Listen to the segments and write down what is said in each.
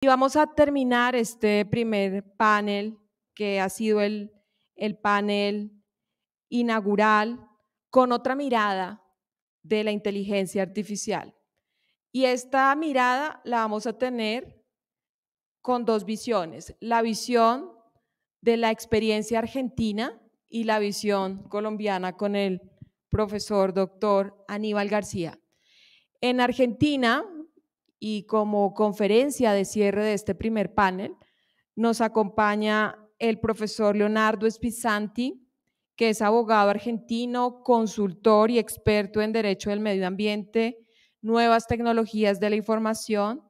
Y vamos a terminar este primer panel, que ha sido el panel inaugural, con otra mirada de la inteligencia artificial. Y esta mirada la vamos a tener con dos visiones: la visión de la experiencia argentina y la visión colombiana con el profesor doctor Aníbal García. En Argentina, y como conferencia de cierre de este primer panel, nos acompaña el profesor Leonardo Spizzanti, que es abogado argentino, consultor y experto en Derecho del Medio Ambiente, Nuevas Tecnologías de la Información,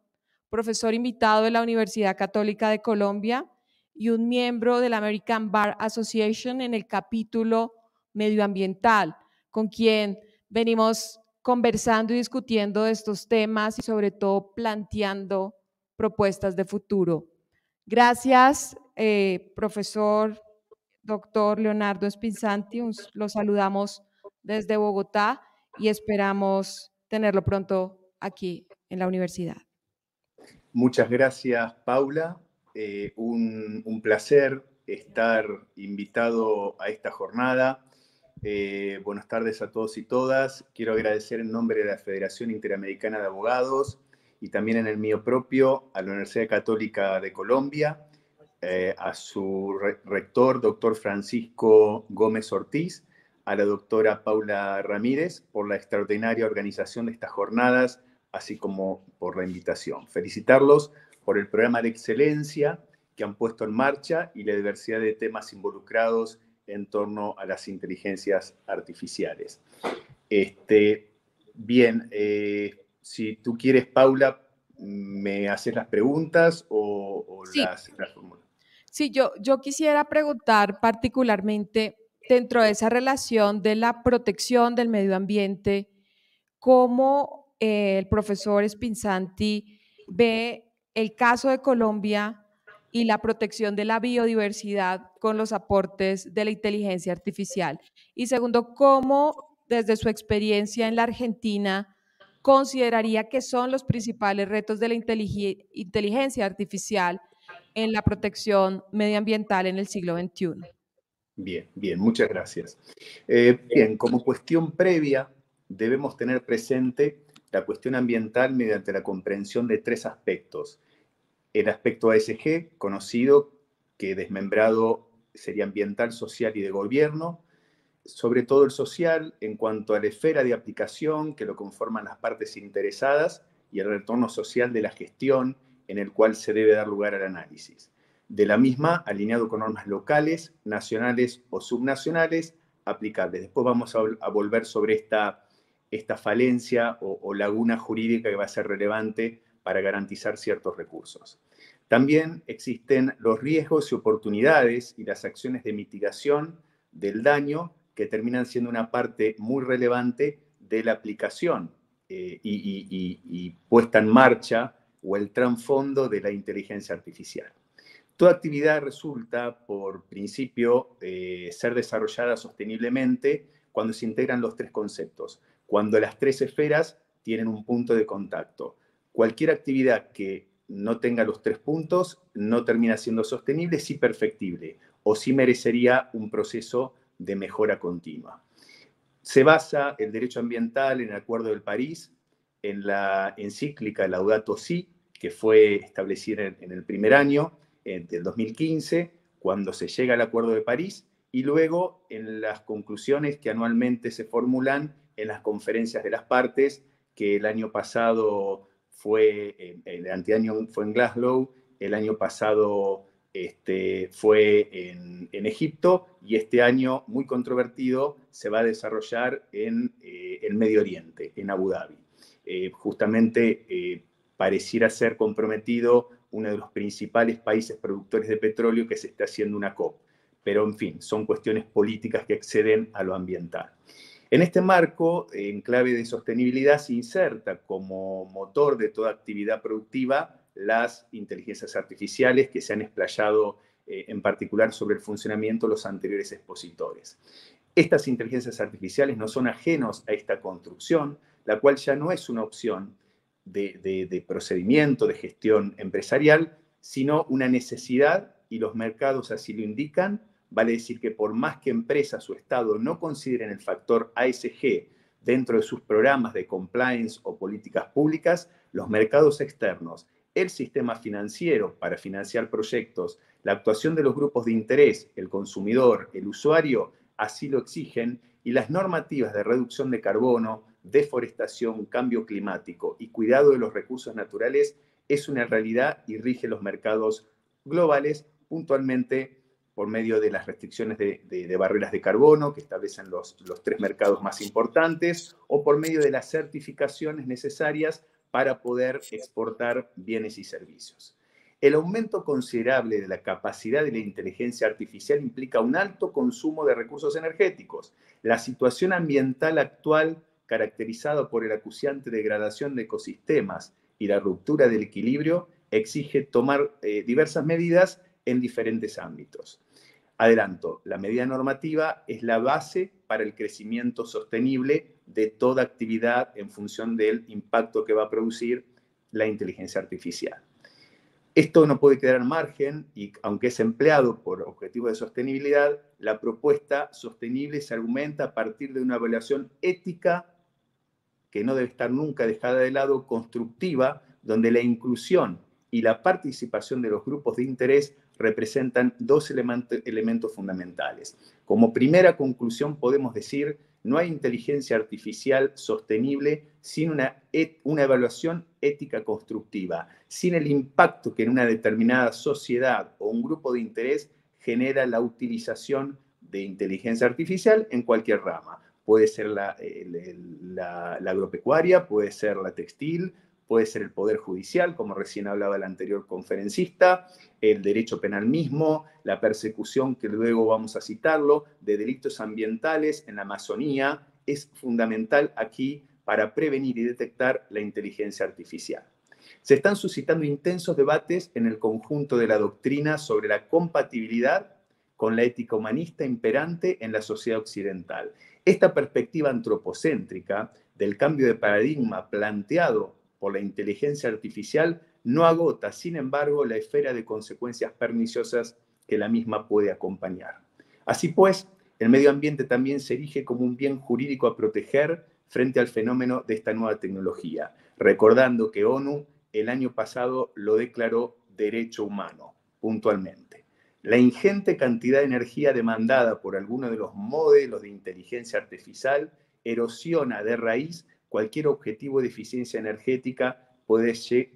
profesor invitado de la Universidad Católica de Colombia y un miembro de la American Bar Association en el capítulo medioambiental, con quien venimos conversando y discutiendo de estos temas y sobre todo planteando propuestas de futuro. Gracias, profesor doctor Leonardo Spizzanti. Lo saludamos desde Bogotá y esperamos tenerlo pronto aquí en la universidad. Muchas gracias, Paula. Un placer estar invitado a esta jornada. Buenas tardes a todos y todas. Quiero agradecer en nombre de la Federación Interamericana de Abogados y también en el mío propio a la Universidad Católica de Colombia, a su rector, doctor Francisco Gómez Ortiz, a la doctora Paula Ramírez por la extraordinaria organización de estas jornadas, así como por la invitación. Felicitarlos por el programa de excelencia que han puesto en marcha y la diversidad de temas involucrados en torno a las inteligencias artificiales. Bien, si tú quieres, Paula, ¿me haces las preguntas o Sí. las formulas? Sí, yo quisiera preguntar particularmente dentro de esa relación de la protección del medio ambiente, cómo el profesor Spizzanti ve el caso de Colombia y la protección de la biodiversidad con los aportes de la inteligencia artificial. Y segundo, cómo desde su experiencia en la Argentina consideraría que son los principales retos de la inteligencia artificial en la protección medioambiental en el siglo XXI. Bien, bien, muchas gracias. Bien, como cuestión previa, debemos tener presente la cuestión ambiental mediante la comprensión de tres aspectos. El aspecto ASG, conocido, que desmembrado sería ambiental, social y de gobierno, sobre todo el social en cuanto a la esfera de aplicación que lo conforman las partes interesadas y el retorno social de la gestión en el cual se debe dar lugar al análisis. De la misma, alineado con normas locales, nacionales o subnacionales aplicables. Después vamos a volver sobre esta falencia o laguna jurídica que va a ser relevante para garantizar ciertos recursos. También existen los riesgos y oportunidades y las acciones de mitigación del daño que terminan siendo una parte muy relevante de la aplicación y puesta en marcha o el trasfondo de la inteligencia artificial. Toda actividad resulta, por principio, ser desarrollada sosteniblemente cuando se integran los tres conceptos, cuando las tres esferas tienen un punto de contacto. Cualquier actividad que no tenga los tres puntos no termina siendo sostenible, sí perfectible, o sí merecería un proceso de mejora continua. Se basa el derecho ambiental en el Acuerdo de París, en la encíclica Laudato Si, que fue establecida en el primer año del 2015, cuando se llega al Acuerdo de París, y luego en las conclusiones que anualmente se formulan en las conferencias de las partes, que el año pasado el anteaño fue en Glasgow, el año pasado fue en Egipto y este año, muy controvertido, se va a desarrollar en el Medio Oriente, en Abu Dhabi. Justamente pareciera ser comprometido uno de los principales países productores de petróleo que se está haciendo una COP. Pero, en fin, son cuestiones políticas que exceden a lo ambiental. En este marco, en clave de sostenibilidad, se inserta como motor de toda actividad productiva las inteligencias artificiales que se han explayado en particular sobre el funcionamiento de los anteriores expositores. Estas inteligencias artificiales no son ajenos a esta construcción, la cual ya no es una opción de procedimiento, de gestión empresarial, sino una necesidad, y los mercados así lo indican. Vale decir que por más que empresas o Estado no consideren el factor ASG dentro de sus programas de compliance o políticas públicas, los mercados externos, el sistema financiero para financiar proyectos, la actuación de los grupos de interés, el consumidor, el usuario, así lo exigen, y las normativas de reducción de carbono, deforestación, cambio climático y cuidado de los recursos naturales es una realidad y rige los mercados globales, puntualmente por medio de las restricciones de barreras de carbono que establecen los 3 mercados más importantes, o por medio de las certificaciones necesarias para poder exportar bienes y servicios. El aumento considerable de la capacidad de la inteligencia artificial implica un alto consumo de recursos energéticos. La situación ambiental actual, caracterizada por el acuciante degradación de ecosistemas y la ruptura del equilibrio, exige tomar diversas medidas en diferentes ámbitos. Adelanto, la medida normativa es la base para el crecimiento sostenible de toda actividad en función del impacto que va a producir la inteligencia artificial. Esto no puede quedar al margen y, aunque es empleado por objetivos de sostenibilidad, la propuesta sostenible se argumenta a partir de una evaluación ética que no debe estar nunca dejada de lado, constructiva, donde la inclusión y la participación de los grupos de interés representan 2 elementos fundamentales. Como primera conclusión podemos decir, no hay inteligencia artificial sostenible sin una evaluación ética constructiva, sin el impacto que en una determinada sociedad o un grupo de interés genera la utilización de inteligencia artificial en cualquier rama. Puede ser la agropecuaria, puede ser la textil, puede ser el Poder Judicial, como recién hablaba el anterior conferencista, el derecho penal mismo, la persecución, que luego vamos a citarlo, de delitos ambientales en la Amazonía, es fundamental aquí para prevenir y detectar la inteligencia artificial. Se están suscitando intensos debates en el conjunto de la doctrina sobre la compatibilidad con la ética humanista imperante en la sociedad occidental. Esta perspectiva antropocéntrica del cambio de paradigma planteado por la inteligencia artificial no agota, sin embargo, la esfera de consecuencias perniciosas que la misma puede acompañar. Así pues, el medio ambiente también se erige como un bien jurídico a proteger frente al fenómeno de esta nueva tecnología, recordando que ONU el año pasado lo declaró derecho humano, puntualmente. La ingente cantidad de energía demandada por algunos de los modelos de inteligencia artificial erosiona de raíz cualquier objetivo de eficiencia energética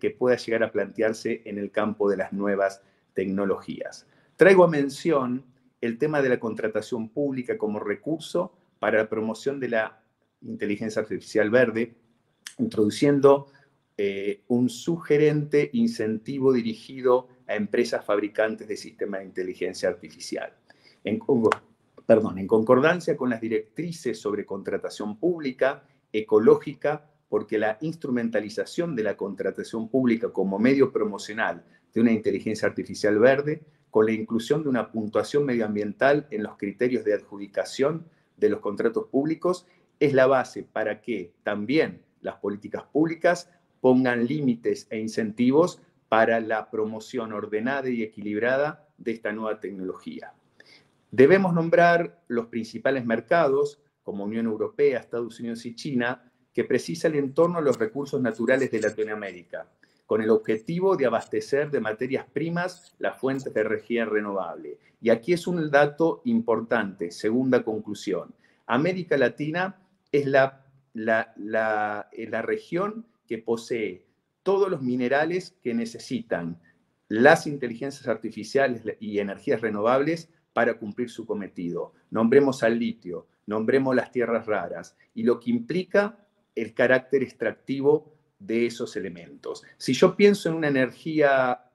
que pueda llegar a plantearse en el campo de las nuevas tecnologías. Traigo a mención el tema de la contratación pública como recurso para la promoción de la inteligencia artificial verde, introduciendo un sugerente incentivo dirigido a empresas fabricantes de sistemas de inteligencia artificial. En concordancia con las directrices sobre contratación pública, ecológica, porque la instrumentalización de la contratación pública como medio promocional de una inteligencia artificial verde, con la inclusión de una puntuación medioambiental en los criterios de adjudicación de los contratos públicos, es la base para que también las políticas públicas pongan límites e incentivos para la promoción ordenada y equilibrada de esta nueva tecnología. Debemos nombrar los principales mercados, como Unión Europea, Estados Unidos y China, que precisa el entorno a los recursos naturales de Latinoamérica, con el objetivo de abastecer de materias primas las fuentes de energía renovable. Y aquí es un dato importante, segunda conclusión. América Latina es la región que posee todos los minerales que necesitan las inteligencias artificiales y energías renovables para cumplir su cometido. Nombremos al litio, nombremos las tierras raras y lo que implica el carácter extractivo de esos elementos. Si yo pienso en una energía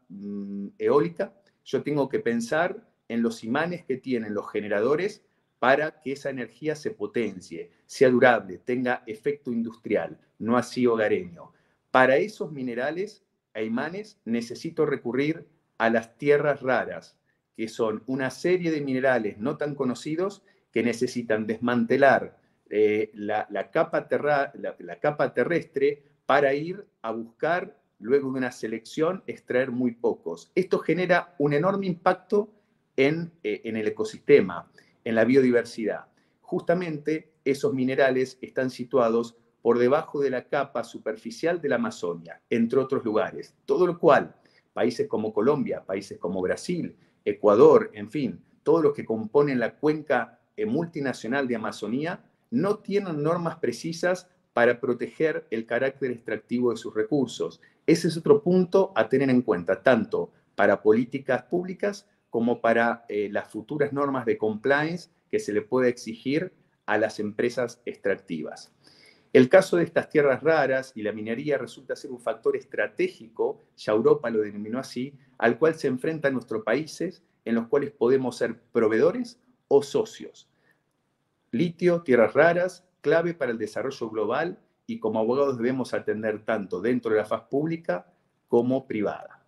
eólica, yo tengo que pensar en los imanes que tienen los generadores para que esa energía se potencie, sea durable, tenga efecto industrial, no así hogareño. Para esos minerales e imanes necesito recurrir a las tierras raras, que son una serie de minerales no tan conocidos que necesitan desmantelar la capa terrestre para ir a buscar, luego de una selección, extraer muy pocos. Esto genera un enorme impacto en el ecosistema, en la biodiversidad. Justamente esos minerales están situados por debajo de la capa superficial de la Amazonia, entre otros lugares. Todo lo cual, países como Colombia, países como Brasil, Ecuador, en fin, todos los que componen la cuenca multinacional de Amazonía, no tienen normas precisas para proteger el carácter extractivo de sus recursos. Ese es otro punto a tener en cuenta, tanto para políticas públicas como para las futuras normas de compliance que se le puede exigir a las empresas extractivas. El caso de estas tierras raras y la minería resulta ser un factor estratégico, ya Europa lo denominó así, al cual se enfrentan nuestros países, en los cuales podemos ser proveedores o socios. Litio, tierras raras, clave para el desarrollo global, y como abogados debemos atender tanto dentro de la faz pública como privada.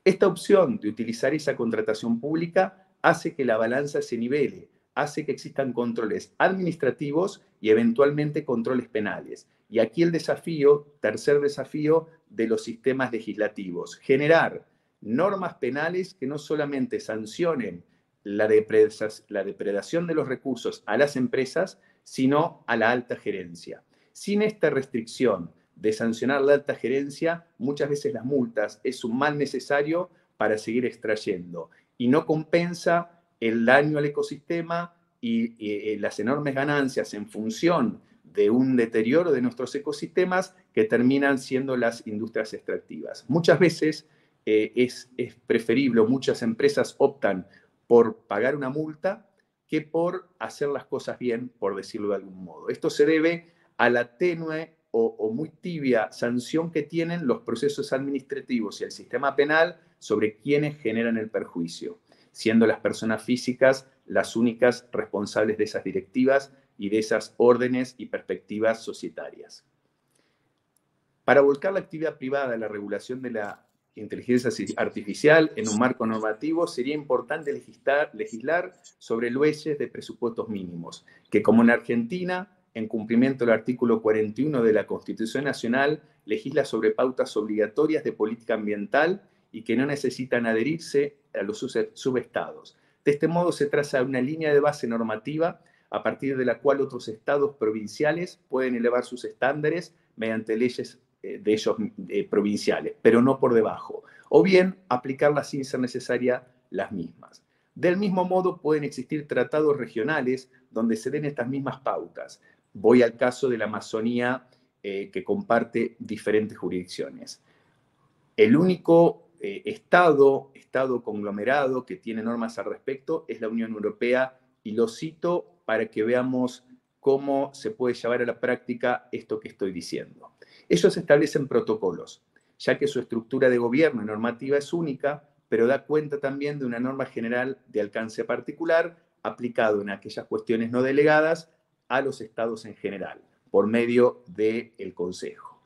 Esta opción de utilizar esa contratación pública hace que la balanza se nivele, hace que existan controles administrativos y eventualmente controles penales. Y aquí el desafío, tercer desafío de los sistemas legislativos, generar normas penales que no solamente sancionen la depredación de los recursos a las empresas, sino a la alta gerencia. Sin esta restricción de sancionar la alta gerencia, muchas veces las multas es un mal necesario para seguir extrayendo y no compensa el daño al ecosistema y las enormes ganancias en función de un deterioro de nuestros ecosistemas que terminan siendo las industrias extractivas. Muchas veces es preferible, muchas empresas optan por pagar una multa que por hacer las cosas bien, por decirlo de algún modo. Esto se debe a la tenue o muy tibia sanción que tienen los procesos administrativos y el sistema penal sobre quienes generan el perjuicio, siendo las personas físicas las únicas responsables de esas directivas y de esas órdenes y perspectivas societarias. Para volcar la actividad privada a la regulación de la inteligencia artificial en un marco normativo, sería importante legislar sobre leyes de presupuestos mínimos, que como en Argentina, en cumplimiento del artículo 41 de la Constitución Nacional, legisla sobre pautas obligatorias de política ambiental y que no necesitan adherirse a los subestados. De este modo se traza una línea de base normativa a partir de la cual otros estados provinciales pueden elevar sus estándares mediante leyes de ellos provinciales, pero no por debajo, o bien aplicarlas sin ser necesaria las mismas. Del mismo modo, pueden existir tratados regionales donde se den estas mismas pautas. Voy al caso de la Amazonía, que comparte diferentes jurisdicciones. El único estado conglomerado que tiene normas al respecto es la Unión Europea, y lo cito para que veamos cómo se puede llevar a la práctica esto que estoy diciendo. Ellos establecen protocolos, ya que su estructura de gobierno y normativa es única, pero da cuenta también de una norma general de alcance particular aplicado en aquellas cuestiones no delegadas a los estados en general, por medio del Consejo.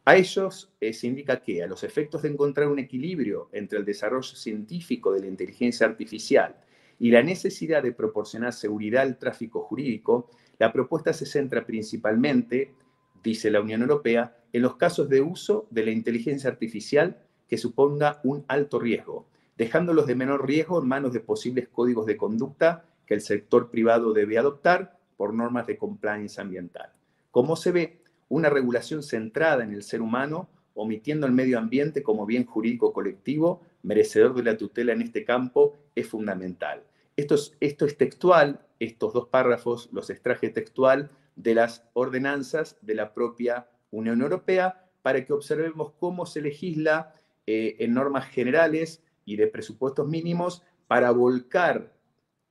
A ellos se indica que, a los efectos de encontrar un equilibrio entre el desarrollo científico de la inteligencia artificial y la necesidad de proporcionar seguridad al tráfico jurídico, la propuesta se centra principalmente, dice la Unión Europea, en los casos de uso de la inteligencia artificial que suponga un alto riesgo, dejándolos de menor riesgo en manos de posibles códigos de conducta que el sector privado debe adoptar por normas de compliance ambiental. Como se ve, una regulación centrada en el ser humano, omitiendo el medio ambiente como bien jurídico colectivo, merecedor de la tutela en este campo, es fundamental. Esto es textual, estos dos párrafos los extraje textual de las ordenanzas de la propia Unión Europea para que observemos cómo se legisla en normas generales y de presupuestos mínimos para volcar,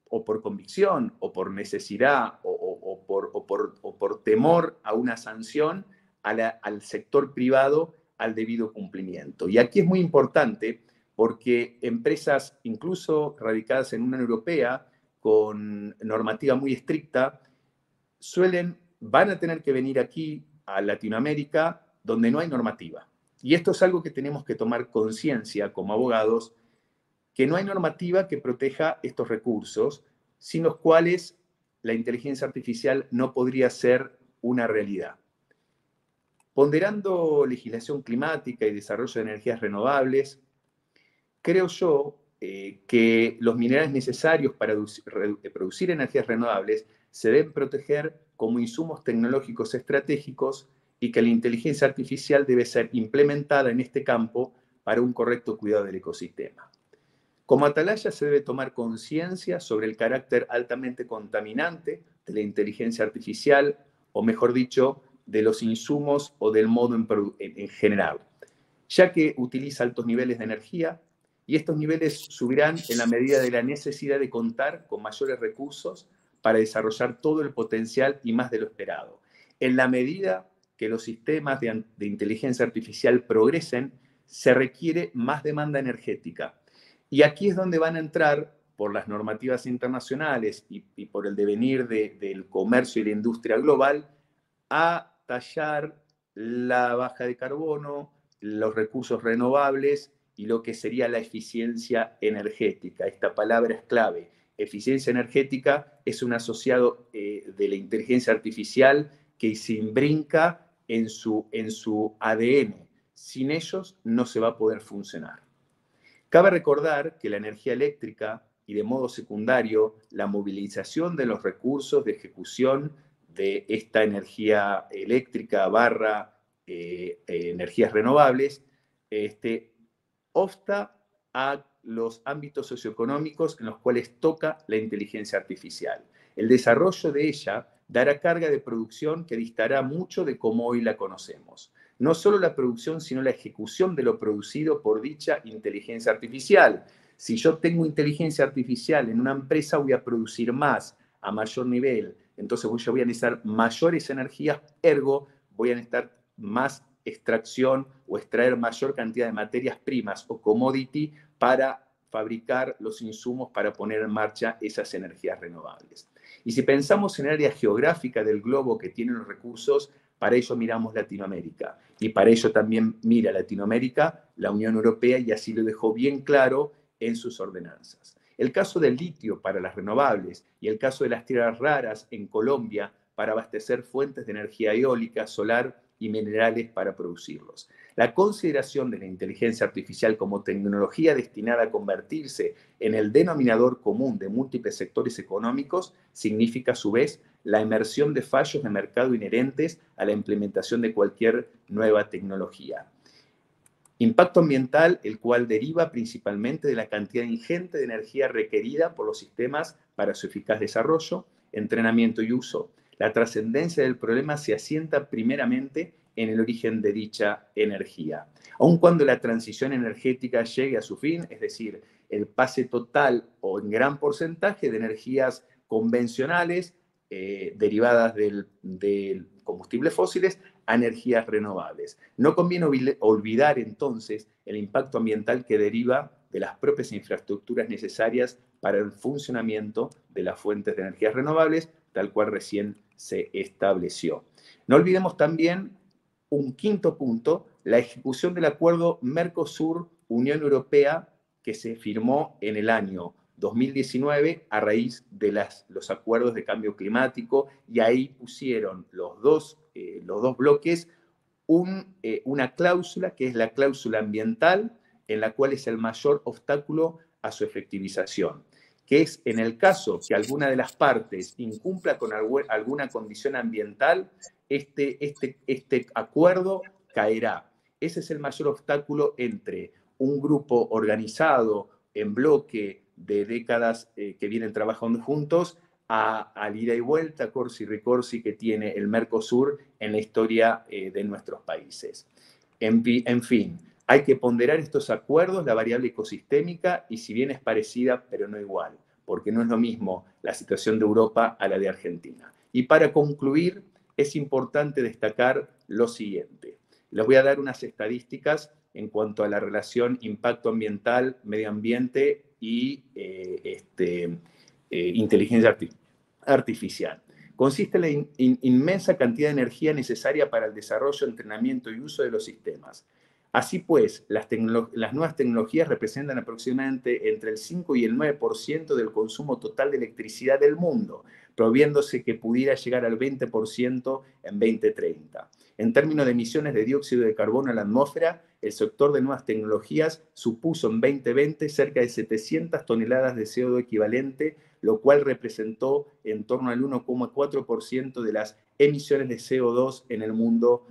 o por convicción, o por necesidad, o por temor a una sanción, al sector privado al debido cumplimiento. Y aquí es muy importante porque empresas, incluso radicadas en Unión Europea, con normativa muy estricta, van a tener que venir aquí a Latinoamérica donde no hay normativa. Y esto es algo que tenemos que tomar conciencia como abogados, que no hay normativa que proteja estos recursos, sin los cuales la inteligencia artificial no podría ser una realidad. Ponderando legislación climática y desarrollo de energías renovables, creo yo que los minerales necesarios para producir energías renovables se deben proteger como insumos tecnológicos estratégicos y que la inteligencia artificial debe ser implementada en este campo para un correcto cuidado del ecosistema. Como atalaya se debe tomar conciencia sobre el carácter altamente contaminante de la inteligencia artificial, o mejor dicho, de los insumos o del modo en general, ya que utiliza altos niveles de energía y estos niveles subirán en la medida de la necesidad de contar con mayores recursos para desarrollar todo el potencial y más de lo esperado. En la medida que los sistemas de inteligencia artificial progresen, se requiere más demanda energética. Y aquí es donde van a entrar, por las normativas internacionales y por el devenir del comercio y la industria global, a tallar la baja de carbono, los recursos renovables y lo que sería la eficiencia energética. Esta palabra es clave. Eficiencia energética es un asociado de la inteligencia artificial que se imbrinca en su ADN. Sin ellos no se va a poder funcionar. Cabe recordar que la energía eléctrica y de modo secundario la movilización de los recursos de ejecución de esta energía eléctrica barra energías renovables, obsta a los ámbitos socioeconómicos en los cuales toca la inteligencia artificial. El desarrollo de ella dará carga de producción que distará mucho de cómo hoy la conocemos. No solo la producción, sino la ejecución de lo producido por dicha inteligencia artificial. Si yo tengo inteligencia artificial en una empresa, voy a producir más a mayor nivel. Entonces yo voy a necesitar mayores energías, ergo voy a necesitar más extracción o extraer mayor cantidad de materias primas o commodity para fabricar los insumos para poner en marcha esas energías renovables. Y si pensamos en el área geográfica del globo que tiene los recursos, para ello miramos Latinoamérica. Y para ello también mira Latinoamérica la Unión Europea y así lo dejó bien claro en sus ordenanzas. El caso del litio para las renovables y el caso de las tierras raras en Colombia para abastecer fuentes de energía eólica, solar y minerales para producirlos. La consideración de la inteligencia artificial como tecnología destinada a convertirse en el denominador común de múltiples sectores económicos significa a su vez la emersión de fallos de mercado inherentes a la implementación de cualquier nueva tecnología. Impacto ambiental, el cual deriva principalmente de la cantidad ingente de energía requerida por los sistemas para su eficaz desarrollo, entrenamiento y uso. La trascendencia del problema se asienta primeramente en el origen de dicha energía. Aun cuando la transición energética llegue a su fin, es decir, el pase total o en gran porcentaje de energías convencionales derivadas del combustibles fósiles a energías renovables. No conviene olvidar entonces el impacto ambiental que deriva de las propias infraestructuras necesarias para el funcionamiento de las fuentes de energías renovables, tal cual recién se estableció. No olvidemos también un quinto punto, la ejecución del acuerdo Mercosur-Unión Europea que se firmó en el año 2019 a raíz de los acuerdos de cambio climático, y ahí pusieron los dos bloques una cláusula que es la cláusula ambiental, en la cual es el mayor obstáculo a su efectivización, que es en el caso que alguna de las partes incumpla con alguna condición ambiental, este acuerdo caerá. Ese es el mayor obstáculo entre un grupo organizado en bloque de décadas que vienen trabajando juntos al ida y vuelta, corsi ricorsi que tiene el Mercosur en la historia de nuestros países. En fin, hay que ponderar estos acuerdos, la variable ecosistémica, y si bien es parecida, pero no igual, porque no es lo mismo la situación de Europa a la de Argentina. Y para concluir, es importante destacar lo siguiente. Les voy a dar unas estadísticas en cuanto a la relación impacto ambiental, medio ambiente y inteligencia artificial. Consiste en la inmensa cantidad de energía necesaria para el desarrollo, entrenamiento y uso de los sistemas. Así pues, las nuevas tecnologías representan aproximadamente entre el 5 y el 9% del consumo total de electricidad del mundo, proviéndose que pudiera llegar al 20% en 2030. En términos de emisiones de dióxido de carbono a la atmósfera, el sector de nuevas tecnologías supuso en 2020 cerca de 700 toneladas de CO2 equivalente, lo cual representó en torno al 1,4% de las emisiones de CO2 en el mundo,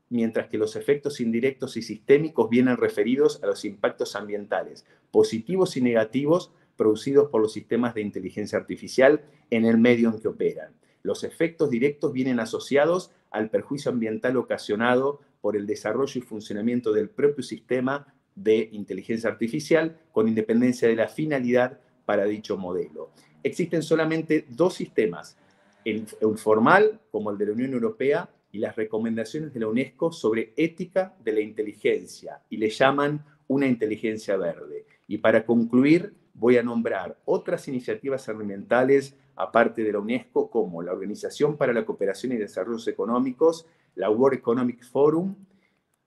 mientras que los efectos indirectos y sistémicos vienen referidos a los impactos ambientales, positivos y negativos, producidos por los sistemas de inteligencia artificial en el medio en que operan. Los efectos directos vienen asociados al perjuicio ambiental ocasionado por el desarrollo y funcionamiento del propio sistema de inteligencia artificial, con independencia de la finalidad para dicho modelo. Existen solamente dos sistemas, el formal, como el de la Unión Europea, y las recomendaciones de la UNESCO sobre ética de la inteligencia, y le llaman una inteligencia verde. Y para concluir, voy a nombrar otras iniciativas ambientales aparte de la UNESCO, como la Organización para la Cooperación y Desarrollos Económicos, la World Economic Forum,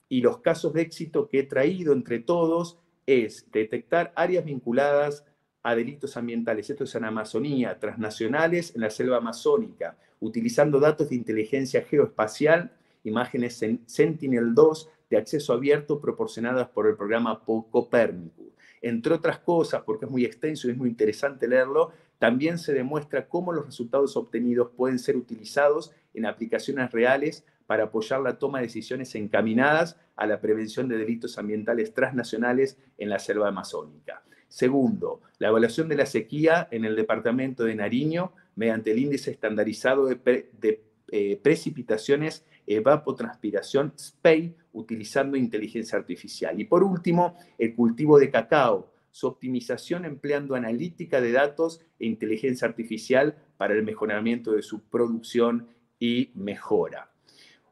y los casos de éxito que he traído entre todos es detectar áreas vinculadas a delitos ambientales, esto es en Amazonía, transnacionales en la selva amazónica, utilizando datos de inteligencia geoespacial, imágenes Sentinel-2 de acceso abierto proporcionadas por el programa Copérnicus. Entre otras cosas, porque es muy extenso y es muy interesante leerlo, también se demuestra cómo los resultados obtenidos pueden ser utilizados en aplicaciones reales para apoyar la toma de decisiones encaminadas a la prevención de delitos ambientales transnacionales en la selva amazónica. Segundo, la evaluación de la sequía en el departamento de Nariño mediante el índice estandarizado de precipitaciones evapotranspiración SPEI utilizando inteligencia artificial. Y por último, el cultivo de cacao, su optimización empleando analítica de datos e inteligencia artificial para el mejoramiento de su producción y mejora.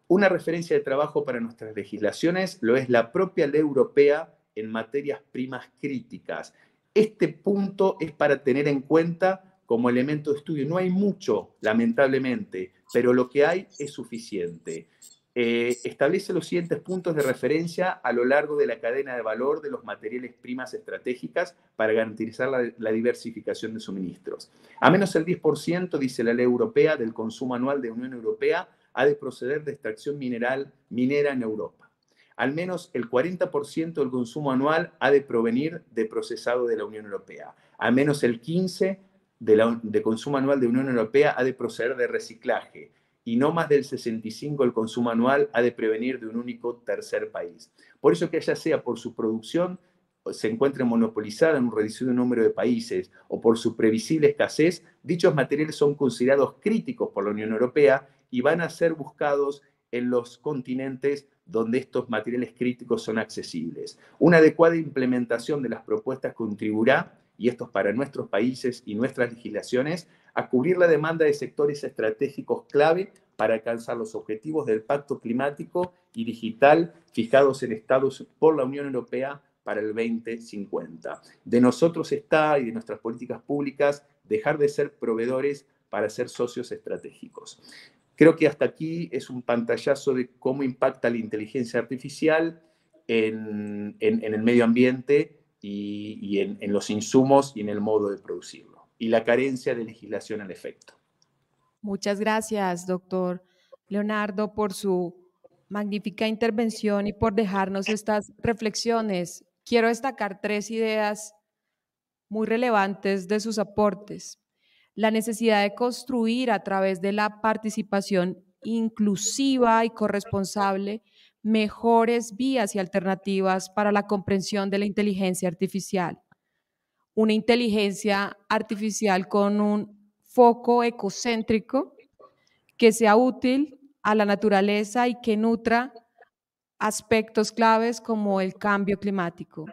Una referencia de trabajo para nuestras legislaciones lo es la propia ley europea en materias primas críticas. Este punto es para tener en cuenta como elemento de estudio. No hay mucho, lamentablemente, pero lo que hay es suficiente. Establece los siguientes puntos de referencia a lo largo de la cadena de valor de los materiales primas estratégicas para garantizar la diversificación de suministros. A menos el 10%, dice la ley europea, del consumo anual de la Unión Europea ha de proceder de extracción minera en Europa. Al menos el 40% del consumo anual ha de provenir de procesado de la Unión Europea. Al menos el 15% de consumo anual de la Unión Europea ha de proceder de reciclaje. Y no más del 65% del consumo anual ha de provenir de un único tercer país. Por eso que ya sea por su producción se encuentre monopolizada en un reducido número de países o por su previsible escasez, dichos materiales son considerados críticos por la Unión Europea y van a ser buscados en los continentes donde estos materiales críticos son accesibles. Una adecuada implementación de las propuestas contribuirá, y esto es para nuestros países y nuestras legislaciones, a cubrir la demanda de sectores estratégicos clave para alcanzar los objetivos del Pacto Climático y Digital fijados en Estados por la Unión Europea para el 2050. De nosotros está, y de nuestras políticas públicas, dejar de ser proveedores para ser socios estratégicos. Creo que hasta aquí es un pantallazo de cómo impacta la inteligencia artificial en el medio ambiente y en los insumos y en el modo de producirlo, y la carencia de legislación al efecto. Muchas gracias, doctor Leonardo, por su magnífica intervención y por dejarnos estas reflexiones. Quiero destacar 3 ideas muy relevantes de sus aportes. La necesidad de construir a través de la participación inclusiva y corresponsable mejores vías y alternativas para la comprensión de la inteligencia artificial. Una inteligencia artificial con un foco ecocéntrico que sea útil a la naturaleza y que nutra aspectos claves como el cambio climático.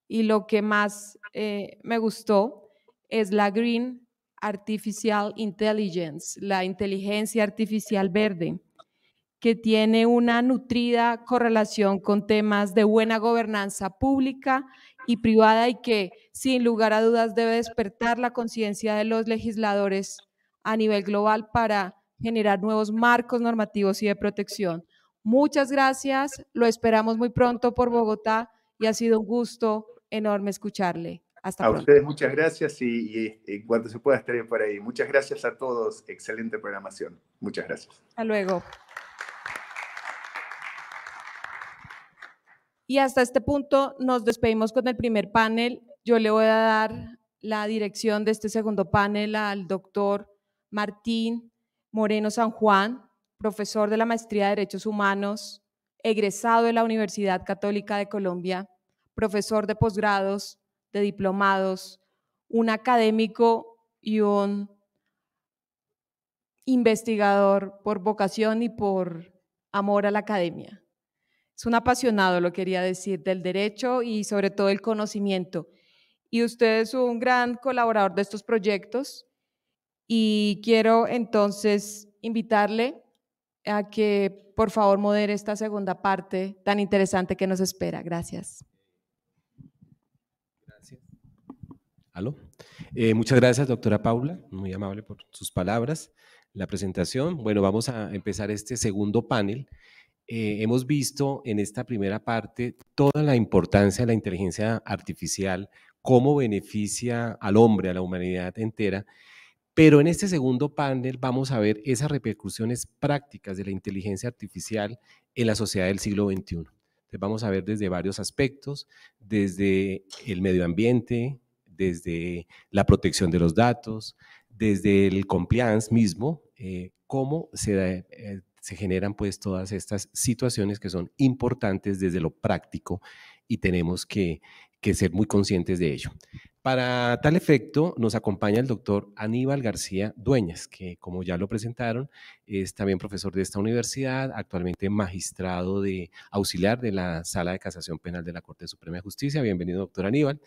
Y lo que más me gustó es la Green Artificial Intelligence, la inteligencia artificial verde, que tiene una nutrida correlación con temas de buena gobernanza pública y privada y que, sin lugar a dudas, debe despertar la conciencia de los legisladores a nivel global para generar nuevos marcos normativos y de protección. Muchas gracias, lo esperamos muy pronto por Bogotá y ha sido un gusto enorme escucharle. Hasta A pronto. ustedes muchas gracias y en cuanto se pueda estaré por ahí. Muchas gracias a todos, excelente programación. Muchas gracias. Hasta luego. Y hasta este punto nos despedimos con el primer panel. Yo le voy a dar la dirección de este segundo panel al doctor Martín Moreno San Juan, profesor de la Maestría de Derechos Humanos, egresado de la Universidad Católica de Colombia, profesor de posgrados, de diplomados, un académico y un investigador por vocación y por amor a la academia. Es un apasionado, lo quería decir, del derecho y sobre todo el conocimiento. Y usted es un gran colaborador de estos proyectos y quiero entonces invitarle a que por favor modere esta segunda parte tan interesante que nos espera. Gracias. Gracias. ¿Aló? Muchas gracias, doctora Paula, muy amable por sus palabras, la presentación. Bueno, vamos a empezar este segundo panel. Hemos visto en esta primera parte toda la importancia de la inteligencia artificial, cómo beneficia al hombre, a la humanidad entera, pero en este segundo panel vamos a ver esas repercusiones prácticas de la inteligencia artificial en la sociedad del siglo XXI. Entonces vamos a ver desde varios aspectos, desde el medio ambiente, desde la protección de los datos, desde el compliance mismo, cómo se generan pues todas estas situaciones que son importantes desde lo práctico y tenemos que ser muy conscientes de ello. Para tal efecto, nos acompaña el doctor Aníbal García Dueñas, que como ya lo presentaron, es también profesor de esta universidad, actualmente magistrado de auxiliar de la Sala de Casación Penal de la Corte Suprema de Justicia. Bienvenido, doctor Aníbal.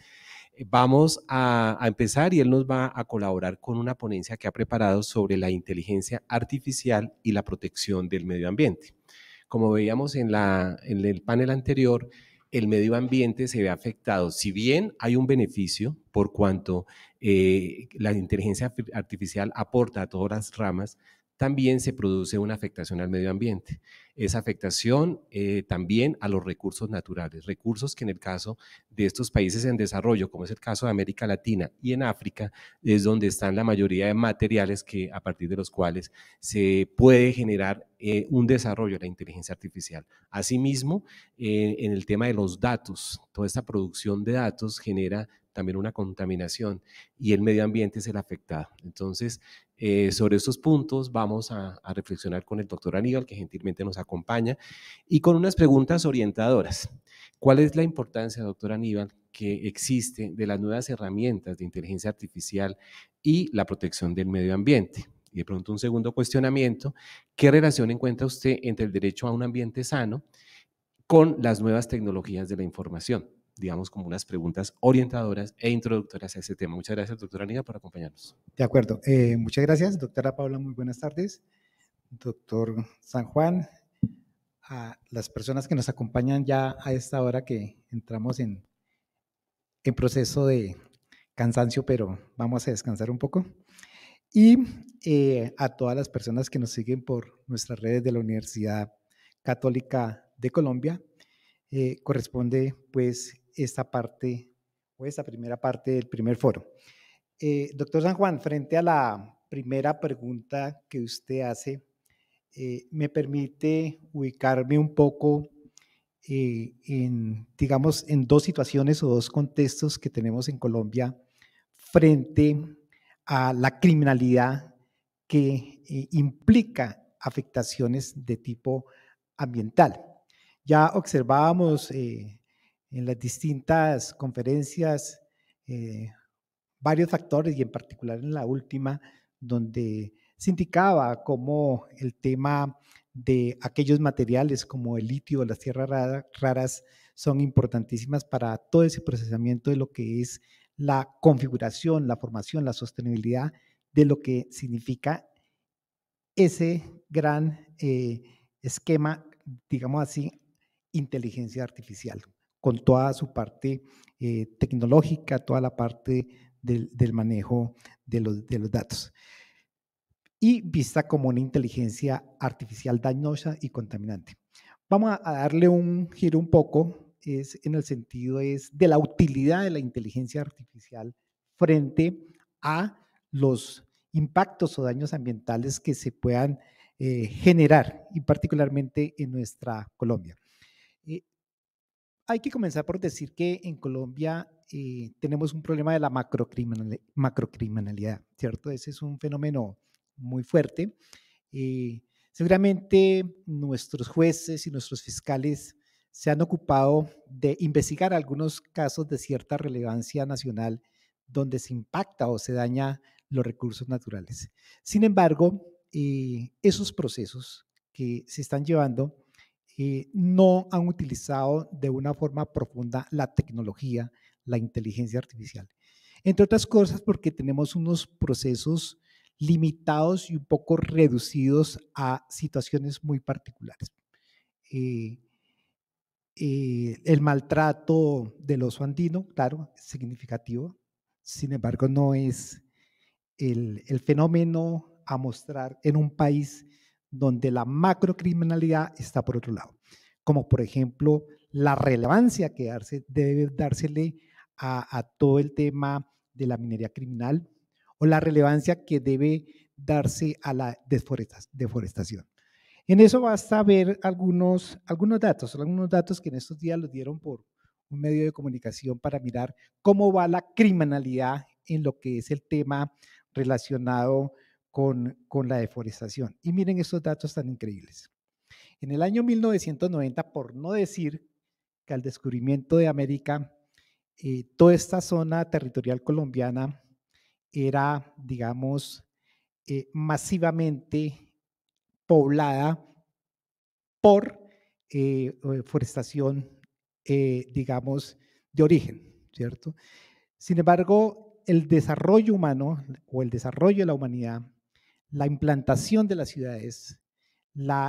Vamos a empezar y él nos va a colaborar con una ponencia que ha preparado sobre la inteligencia artificial y la protección del medio ambiente. Como veíamos en el panel anterior, el medio ambiente se ve afectado. Si bien hay un beneficio por cuanto la inteligencia artificial aporta a todas las ramas, también se produce una afectación al medio ambiente. Esa afectación también a los recursos naturales, recursos que en el caso de estos países en desarrollo, como es el caso de América Latina y en África, es donde están la mayoría de materiales a partir de los cuales se puede generar un desarrollo de la inteligencia artificial. Asimismo, en el tema de los datos, toda esta producción de datos genera también una contaminación y el medio ambiente es el afectado. Entonces, sobre estos puntos vamos a reflexionar con el doctor Aníbal, que gentilmente nos acompaña, y con unas preguntas orientadoras. ¿Cuál es la importancia, doctor Aníbal, que existe de las nuevas herramientas de inteligencia artificial y la protección del medio ambiente? Y de pronto un segundo cuestionamiento, ¿qué relación encuentra usted entre el derecho a un ambiente sano con las nuevas tecnologías de la información? Digamos como unas preguntas orientadoras e introductorias a ese tema. Muchas gracias, doctora Anida, por acompañarnos. De acuerdo. Muchas gracias, doctora Paula. Muy buenas tardes. Doctor San Juan, a las personas que nos acompañan ya a esta hora que entramos en proceso de cansancio, pero vamos a descansar un poco. Y a todas las personas que nos siguen por nuestras redes de la Universidad Católica de Colombia, corresponde pues esta parte o esta primera parte del primer foro. Doctor San Juan, frente a la primera pregunta que usted hace, me permite ubicarme un poco digamos, en dos situaciones o dos contextos que tenemos en Colombia frente a la criminalidad que implica afectaciones de tipo ambiental. Ya observábamos en las distintas conferencias varios factores y en particular en la última, donde se indicaba cómo el tema de aquellos materiales como el litio o las tierras raras son importantísimas para todo ese procesamiento de lo que es la configuración, la formación, la sostenibilidad de lo que significa ese gran esquema, digamos así, inteligencia artificial, con toda su parte tecnológica, toda la parte del manejo de los datos. Y vista como una inteligencia artificial dañosa y contaminante. Vamos a darle un giro un poco, en el sentido de la utilidad de la inteligencia artificial frente a los impactos o daños ambientales que se puedan generar, y particularmente en nuestra Colombia. hay que comenzar por decir que en Colombia tenemos un problema de la macrocriminalidad, ¿cierto? Ese es un fenómeno muy fuerte. Seguramente nuestros jueces y nuestros fiscales se han ocupado de investigar algunos casos de cierta relevancia nacional donde se impacta o se daña los recursos naturales. Sin embargo, esos procesos que se están llevando no han utilizado de una forma profunda la tecnología, la inteligencia artificial. Entre otras cosas porque tenemos unos procesos limitados y un poco reducidos a situaciones muy particulares. El maltrato del oso andino, claro, es significativo, sin embargo no es el fenómeno a mostrar en un país donde la macrocriminalidad está por otro lado, como por ejemplo la relevancia que debe dársele a todo el tema de la minería criminal o la relevancia que debe darse a la deforestación. En eso basta ver algunos datos que en estos días los dieron por un medio de comunicación para mirar cómo va la criminalidad en lo que es el tema relacionado con la deforestación. Y miren estos datos tan increíbles. En el año 1990, por no decir que al descubrimiento de América, toda esta zona territorial colombiana era, digamos, masivamente poblada por forestación, digamos, de origen, ¿cierto? Sin embargo, el desarrollo humano o el desarrollo de la humanidad, la implantación de las ciudades,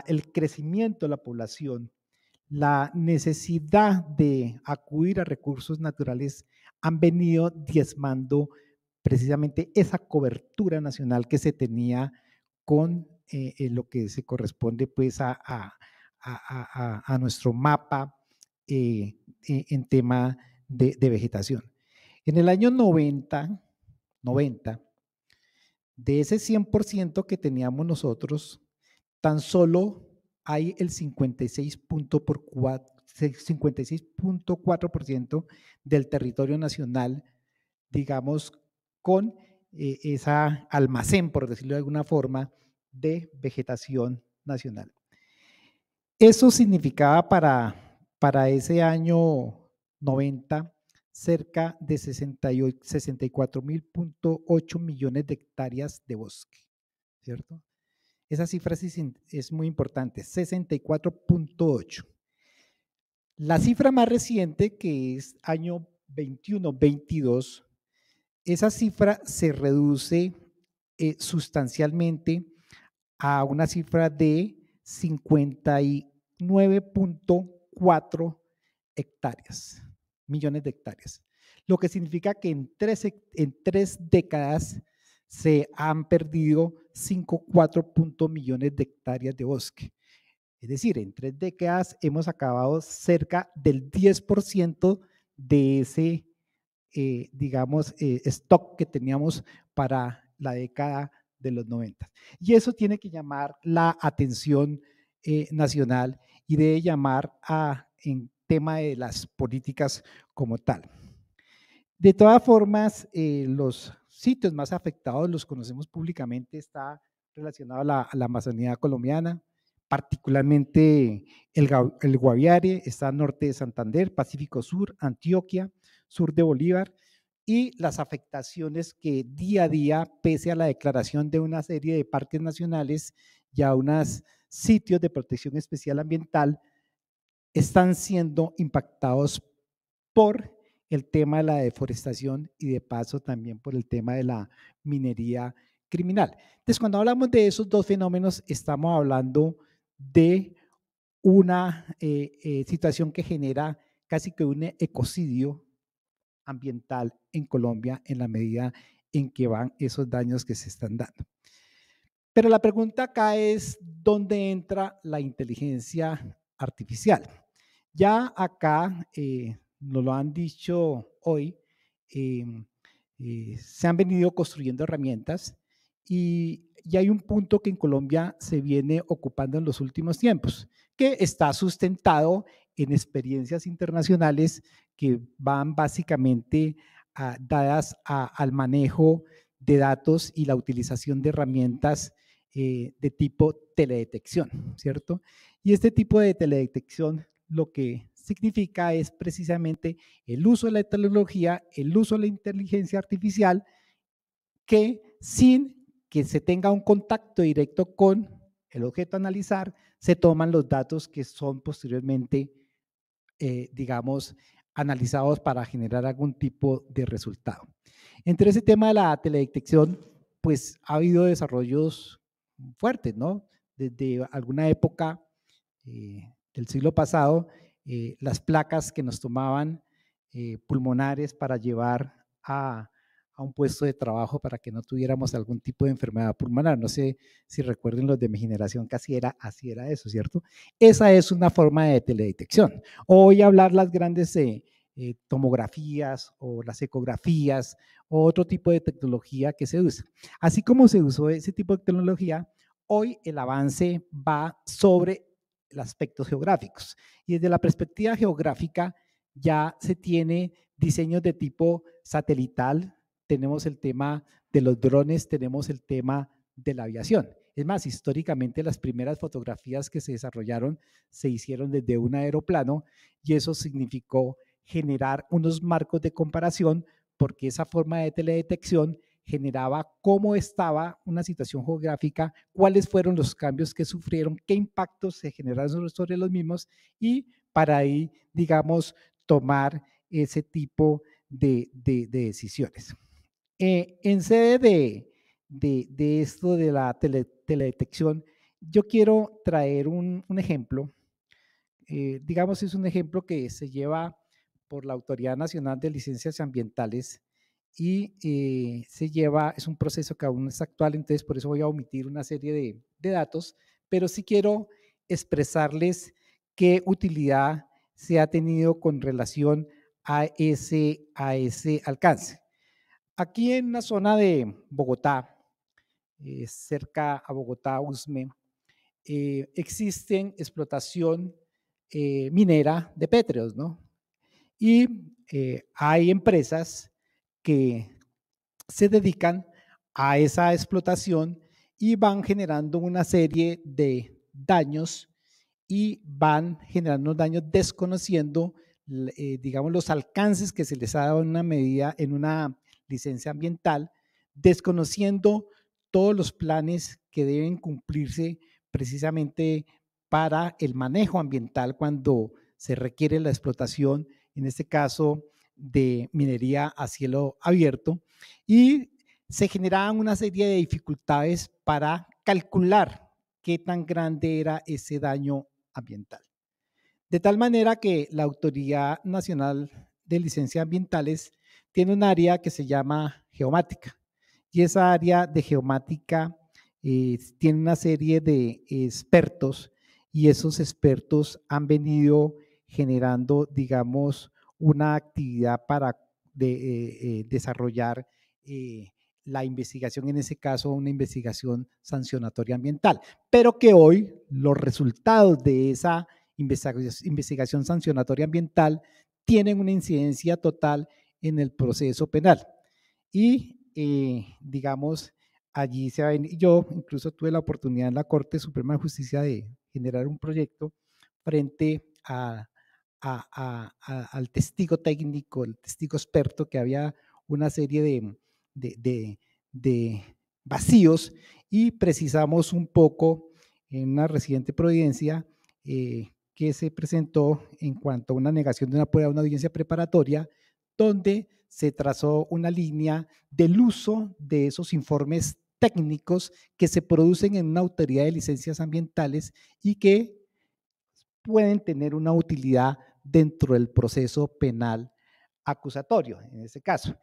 el crecimiento de la población, la necesidad de acudir a recursos naturales han venido diezmando precisamente esa cobertura nacional que se tenía con lo que se corresponde pues a nuestro mapa en tema de vegetación. En el año 90, de ese 100% que teníamos nosotros, tan solo hay el 56.4% del territorio nacional, digamos, con esa almacén, por decirlo de alguna forma, de vegetación nacional. Eso significaba para ese año 90 cerca de 64.8 millones de hectáreas de bosque, ¿cierto? Esa cifra es muy importante, 64.8. La cifra más reciente, que es año 21-22, esa cifra se reduce sustancialmente a una cifra de 59.4 millones de hectáreas, lo que significa que en tres décadas se han perdido 5,4 millones de hectáreas de bosque. Es decir, en 3 décadas hemos acabado cerca del 10% de ese, digamos, stock que teníamos para la década de los 90. Y eso tiene que llamar la atención nacional y debe llamar en tema de las políticas como tal. De todas formas, los sitios más afectados los conocemos públicamente, está relacionado a la Amazonía colombiana, particularmente el Guaviare, está al norte de Santander, Pacífico Sur, Antioquia, sur de Bolívar, y las afectaciones que día a día, pese a la declaración de una serie de parques nacionales y a unos sitios de protección especial ambiental, están siendo impactados por el tema de la deforestación y de paso también por el tema de la minería criminal. Entonces, cuando hablamos de esos dos fenómenos, estamos hablando de una situación que genera casi que un ecocidio ambiental en Colombia en la medida en que van esos daños que se están dando. Pero la pregunta acá es, ¿dónde entra la inteligencia artificial? Ya acá nos lo han dicho hoy, se han venido construyendo herramientas y hay un punto que en Colombia se viene ocupando en los últimos tiempos, que está sustentado en experiencias internacionales que van básicamente dadas al manejo de datos y la utilización de herramientas de tipo teledetección, ¿cierto? Y este tipo de teledetección lo que significa es precisamente el uso de la tecnología, el uso de la inteligencia artificial, que sin que se tenga un contacto directo con el objeto a analizar, se toman los datos que son posteriormente, digamos, analizados para generar algún tipo de resultado. Entre ese tema de la teledetección, pues ha habido desarrollos fuertes, ¿no? Desde alguna época del siglo pasado, las placas que nos tomaban pulmonares para llevar a un puesto de trabajo para que no tuviéramos algún tipo de enfermedad pulmonar. No sé si recuerden los de mi generación que así era eso, ¿cierto? Esa es una forma de teledetección. O voy a hablar las grandes tomografías o las ecografías o otro tipo de tecnología que se usa. Así como se usó ese tipo de tecnología, hoy el avance va sobre los aspectos geográficos. Y desde la perspectiva geográfica ya se tiene diseños de tipo satelital, tenemos el tema de los drones, tenemos el tema de la aviación. Es más, históricamente las primeras fotografías que se desarrollaron se hicieron desde un aeroplano y eso significó generar unos marcos de comparación porque esa forma de teledetección generaba cómo estaba una situación geográfica, cuáles fueron los cambios que sufrieron, qué impactos se generaron sobre los mismos y para ahí, digamos, tomar ese tipo de decisiones. En sede de esto de la teledetección, yo quiero traer un ejemplo. Digamos, es un ejemplo que se lleva por la Autoridad Nacional de Licencias Ambientales y es un proceso que aún es actual, entonces por eso voy a omitir una serie de datos, pero sí quiero expresarles qué utilidad se ha tenido con relación a ese alcance. Aquí en la zona de Bogotá, cerca a Bogotá, Usme, existen explotación minera de pétreos, ¿no? Y hay empresas que se dedican a esa explotación y van generando una serie de daños y van generando daños desconociendo, digamos, los alcances que se les ha dado en una medida, en una licencia ambiental, desconociendo todos los planes que deben cumplirse precisamente para el manejo ambiental cuando se requiere la explotación, en este caso de minería a cielo abierto, y se generaban una serie de dificultades para calcular qué tan grande era ese daño ambiental. De tal manera que la Autoridad Nacional de Licencias Ambientales tiene un área que se llama geomática y esa área de geomática tiene una serie de expertos y esos expertos han venido generando, digamos, una actividad para desarrollar la investigación, en ese caso una investigación sancionatoria ambiental, pero que hoy los resultados de esa investigación sancionatoria ambiental tienen una incidencia total en el proceso penal. Y digamos, allí se va a venir. Yo incluso tuve la oportunidad en la Corte Suprema de Justicia de generar un proyecto frente al testigo técnico, el testigo experto, que había una serie de vacíos y precisamos un poco en una reciente providencia que se presentó en cuanto a una negación de una prueba de una audiencia preparatoria, donde se trazó una línea del uso de esos informes técnicos que se producen en una autoridad de licencias ambientales y que pueden tener una utilidad dentro del proceso penal acusatorio, en este caso.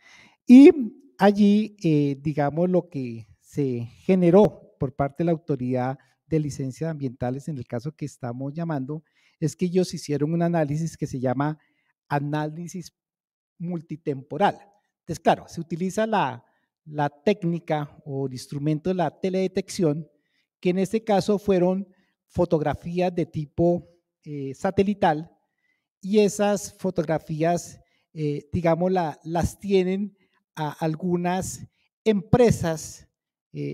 Y allí, digamos, lo que se generó por parte de la autoridad de licencias ambientales, en el caso que estamos llamando, es que ellos hicieron un análisis que se llama análisis multitemporal. Entonces, claro, se utiliza la técnica o el instrumento de la teledetección, que en este caso fueron fotografías de tipo satelital y esas fotografías, digamos, las tienen a algunas empresas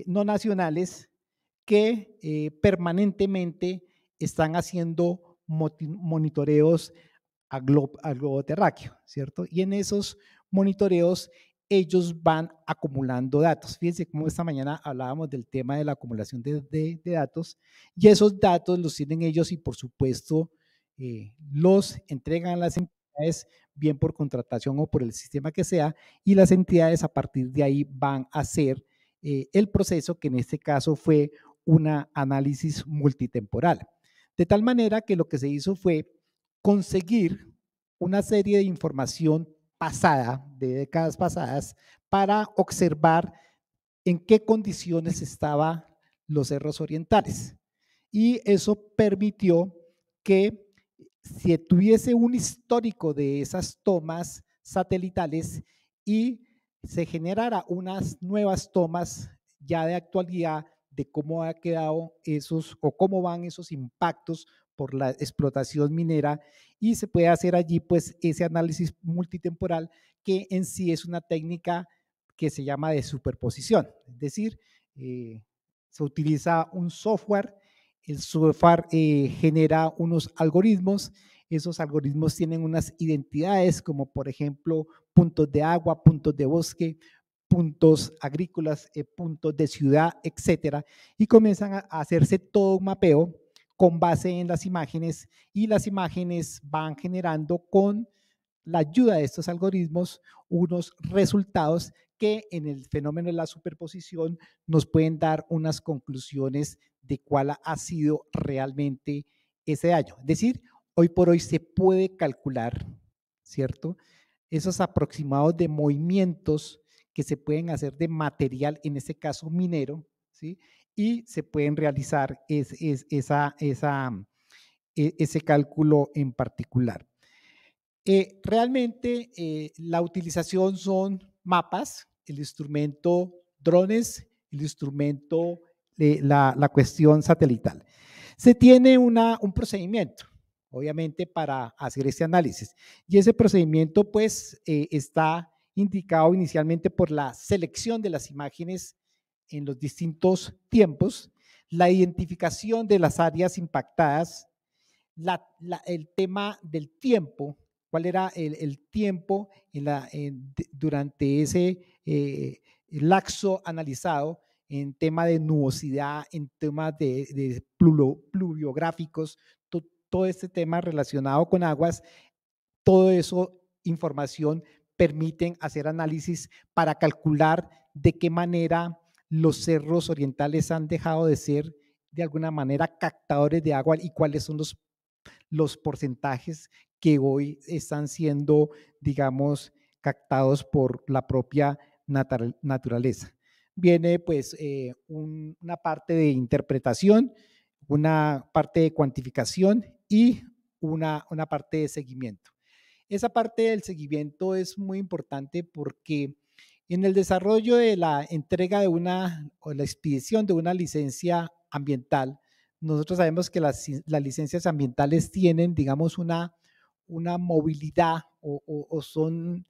no nacionales que permanentemente están haciendo monitoreos a globo terráqueo, ¿cierto? Y en esos monitoreos ellos van acumulando datos. Fíjense cómo esta mañana hablábamos del tema de la acumulación de datos, y esos datos los tienen ellos y por supuesto los entregan a las entidades, bien por contratación o por el sistema que sea, y las entidades a partir de ahí van a hacer el proceso, que en este caso fue un análisis multitemporal. De tal manera que lo que se hizo fue conseguir una serie de información pasada, de décadas pasadas, para observar en qué condiciones estaban los cerros orientales. Y eso permitió que se tuviese un histórico de esas tomas satelitales y se generara unas nuevas tomas ya de actualidad de cómo ha quedado esos o cómo van esos impactos por la explotación minera, y se puede hacer allí pues ese análisis multitemporal, que en sí es una técnica que se llama de superposición, es decir, se utiliza un software, el software genera unos algoritmos, esos algoritmos tienen unas identidades como por ejemplo puntos de agua, puntos de bosque, puntos agrícolas, puntos de ciudad, etcétera, y comienzan a hacerse todo un mapeo con base en las imágenes, y las imágenes van generando con la ayuda de estos algoritmos unos resultados que en el fenómeno de la superposición nos pueden dar unas conclusiones de cuál ha sido realmente ese daño. Es decir, hoy por hoy se puede calcular, ¿cierto?, esos aproximados de movimientos que se pueden hacer de material, en este caso minero, ¿sí?, y se pueden realizar ese cálculo en particular. Realmente la utilización son mapas, el instrumento drones, el instrumento la cuestión satelital. Se tiene un procedimiento, obviamente, para hacer este análisis, y ese procedimiento pues está indicado inicialmente por la selección de las imágenes en los distintos tiempos, la identificación de las áreas impactadas, el tema del tiempo, cuál era el tiempo durante ese lapso analizado en tema de nubosidad, en temas de pluviográficos, todo este tema relacionado con aguas, todo eso, información, permiten hacer análisis para calcular de qué manera los cerros orientales han dejado de ser de alguna manera captadores de agua y cuáles son los porcentajes que hoy están siendo, digamos, captados por la propia naturaleza. Viene pues una parte de interpretación, una parte de cuantificación y una parte de seguimiento. Esa parte del seguimiento es muy importante porque en el desarrollo de la entrega de o la expedición de una licencia ambiental, nosotros sabemos que las licencias ambientales tienen, digamos, una movilidad o son,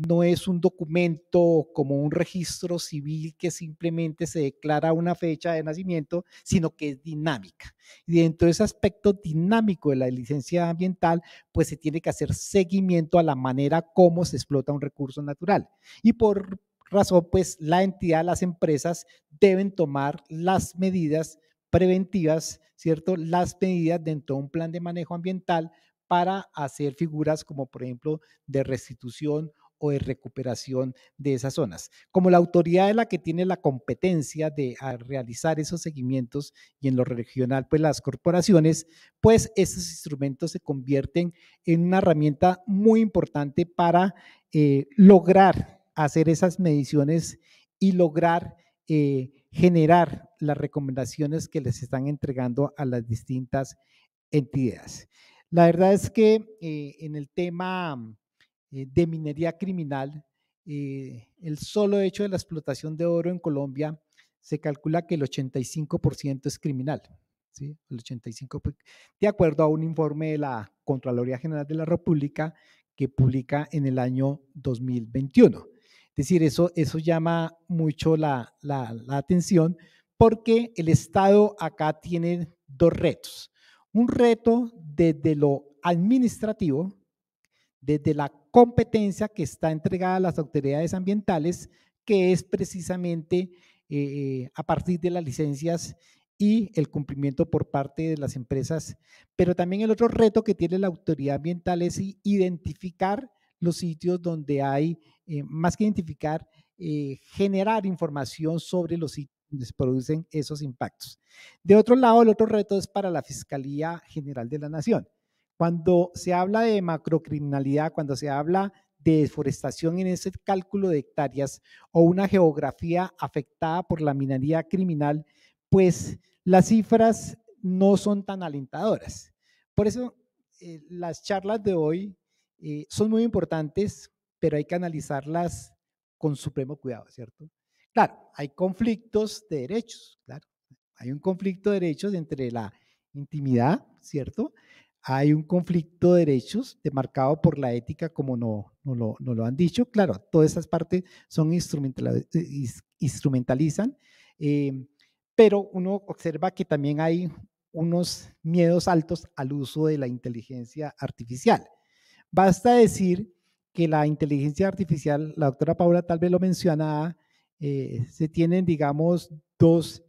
no es un documento como un registro civil que simplemente se declara una fecha de nacimiento, sino que es dinámica. Y dentro de ese aspecto dinámico de la licencia ambiental, pues se tiene que hacer seguimiento a la manera como se explota un recurso natural. Y por razón, pues la entidad, las empresas deben tomar las medidas preventivas, ¿cierto? Las medidas dentro de un plan de manejo ambiental para hacer figuras como, por ejemplo, de restitución o de recuperación de esas zonas. Como la autoridad es la que tiene la competencia de realizar esos seguimientos, y en lo regional, pues las corporaciones, pues esos instrumentos se convierten en una herramienta muy importante para lograr hacer esas mediciones y lograr generar las recomendaciones que les están entregando a las distintas entidades. La verdad es que en el tema de minería criminal, el solo hecho de la explotación de oro en Colombia, se calcula que el 85% es criminal, ¿sí? El 85%, de acuerdo a un informe de la Contraloría General de la República, que publica en el año 2021. Es decir, eso llama mucho la atención, porque el Estado acá tiene dos retos. Un reto desde lo administrativo, desde la competencia que está entregada a las autoridades ambientales, que es precisamente a partir de las licencias y el cumplimiento por parte de las empresas. Pero también el otro reto que tiene la autoridad ambiental es identificar los sitios donde hay, más que identificar, generar información sobre los sitios donde se producen esos impactos. De otro lado, el otro reto es para la Fiscalía General de la Nación. Cuando se habla de macrocriminalidad, cuando se habla de deforestación en ese cálculo de hectáreas o una geografía afectada por la minería criminal, pues las cifras no son tan alentadoras. Por eso las charlas de hoy son muy importantes, pero hay que analizarlas con supremo cuidado, ¿cierto? Claro, hay conflictos de derechos, claro. Hay un conflicto de derechos entre la intimidad, ¿cierto? Hay un conflicto de derechos demarcado por la ética, como no lo han dicho. Claro, todas esas partes son instrumentalizan, pero uno observa que también hay unos miedos altos al uso de la inteligencia artificial. Basta decir que la inteligencia artificial, la doctora Paula tal vez lo mencionaba, se tienen, digamos, dos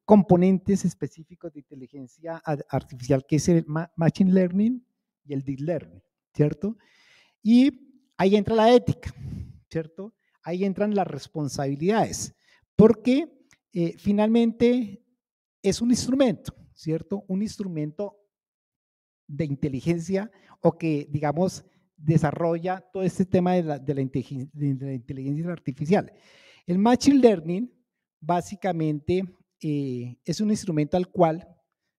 componentes específicos de inteligencia artificial, que es el Machine Learning y el Deep Learning, ¿cierto? Y ahí entra la ética, ¿cierto? Ahí entran las responsabilidades, porque finalmente es un instrumento, ¿cierto? Un instrumento de inteligencia, o que, digamos, desarrolla todo este tema de la inteligencia artificial. El Machine Learning básicamente es un instrumento al cual